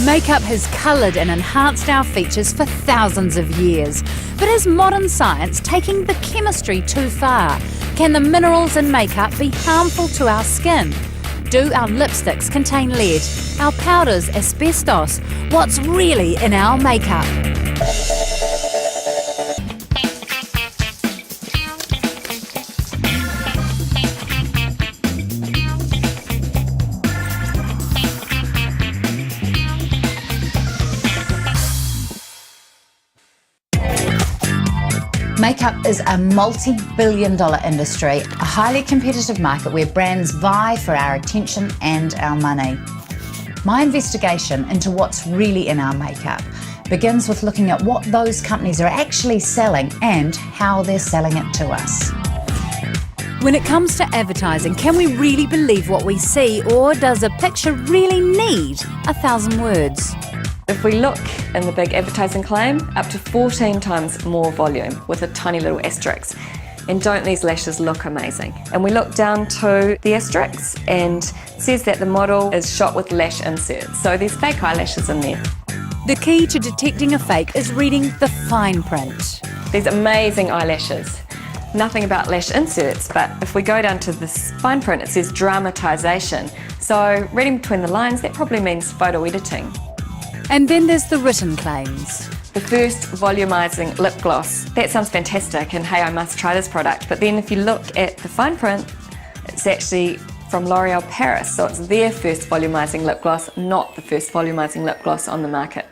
Makeup has coloured and enhanced our features for thousands of years. But is modern science taking the chemistry too far? Can the minerals in makeup be harmful to our skin? Do our lipsticks contain lead? Our powders asbestos? What's really in our makeup? Makeup is a multi-billion-dollar industry, a highly competitive market where brands vie for our attention and our money. My investigation into what's really in our makeup begins with looking at what those companies are actually selling and how they're selling it to us. When it comes to advertising, can we really believe what we see, or does a picture really need 1,000 words? If we look in the big advertising claim, up to 14 times more volume with a tiny little asterisk. And don't these lashes look amazing? And we look down to the asterisk and it says that the model is shot with lash inserts. So there's fake eyelashes in there. The key to detecting a fake is reading the fine print. These amazing eyelashes. Nothing about lash inserts, but if we go down to this fine print, it says dramatisation. So reading between the lines, that probably means photo editing. And then there's the written claims. The first volumizing lip gloss. That sounds fantastic and hey, I must try this product. But then if you look at the fine print, it's actually from L'Oreal Paris. So it's their first volumizing lip gloss, not the first volumizing lip gloss on the market.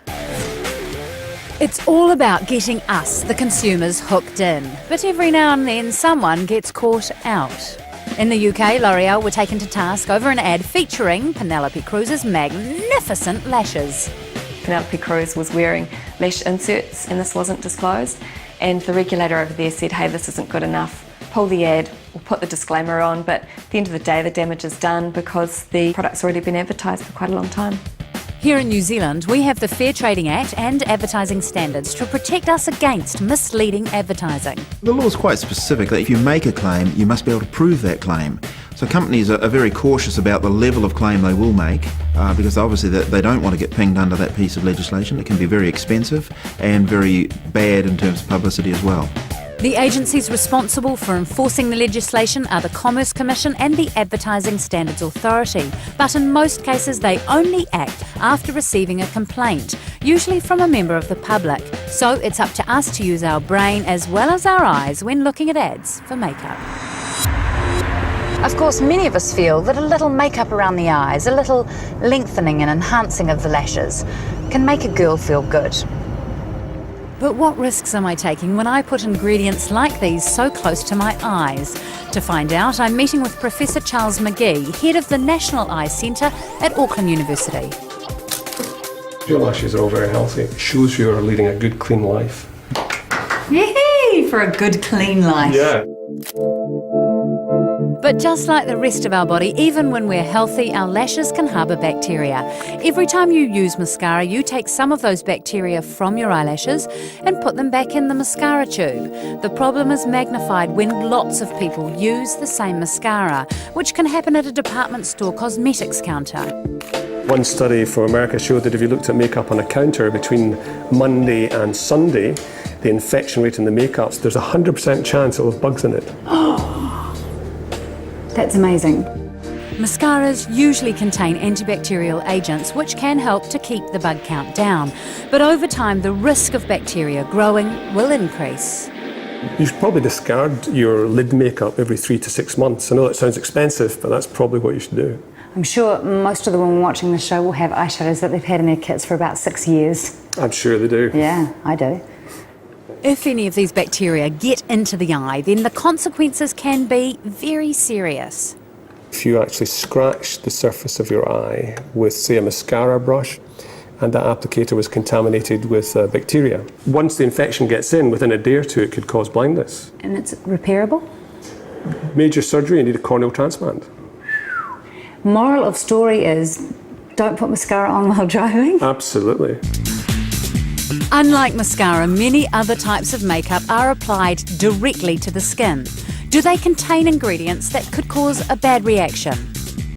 It's all about getting us, the consumers, hooked in. But every now and then someone gets caught out. In the UK, L'Oreal were taken to task over an ad featuring Penelope Cruz's magnificent lashes. Penelope Cruz was wearing lash inserts and this wasn't disclosed, and the regulator over there said, hey, this isn't good enough, pull the ad or put the disclaimer on, but at the end of the day the damage is done because the product's already been advertised for quite a long time. Here in New Zealand, we have the Fair Trading Act and advertising standards to protect us against misleading advertising. The law is quite specific that if you make a claim, you must be able to prove that claim. So companies are very cautious about the level of claim they will make because obviously they don't want to get pinged under that piece of legislation. It can be very expensive and very bad in terms of publicity as well. The agencies responsible for enforcing the legislation are the Commerce Commission and the Advertising Standards Authority. But in most cases, they only act after receiving a complaint, usually from a member of the public. So it's up to us to use our brain as well as our eyes when looking at ads for makeup. Of course, many of us feel that a little makeup around the eyes, a little lengthening and enhancing of the lashes, can make a girl feel good. But what risks am I taking when I put ingredients like these so close to my eyes? To find out, I'm meeting with Professor Charles McGee, head of the National Eye Centre at Auckland University. Your lashes are all very healthy. It shows you're leading a good, clean life. Yay! For a good, clean life. Yeah. But just like the rest of our body, even when we're healthy, our lashes can harbour bacteria. Every time you use mascara, you take some of those bacteria from your eyelashes and put them back in the mascara tube. The problem is magnified when lots of people use the same mascara, which can happen at a department store cosmetics counter. One study from America showed that if you looked at makeup on a counter between Monday and Sunday, the infection rate in the makeups, there's a 100% chance it'll have bugs in it. That's amazing. Mascaras usually contain antibacterial agents which can help to keep the bug count down. But over time, the risk of bacteria growing will increase. You should probably discard your lid makeup every 3 to 6 months. I know that sounds expensive, but that's probably what you should do. I'm sure most of the women watching the show will have eyeshadows that they've had in their kits for about 6 years. I'm sure they do. Yeah, I do. If any of these bacteria get into the eye, then the consequences can be very serious. If you actually scratch the surface of your eye with, say, a mascara brush, and that applicator was contaminated with bacteria, once the infection gets in, within a day or two, it could cause blindness. And it's repairable? Major surgery, you need a corneal transplant. Moral of story is, don't put mascara on while driving. Absolutely. Unlike mascara, many other types of makeup are applied directly to the skin. Do they contain ingredients that could cause a bad reaction?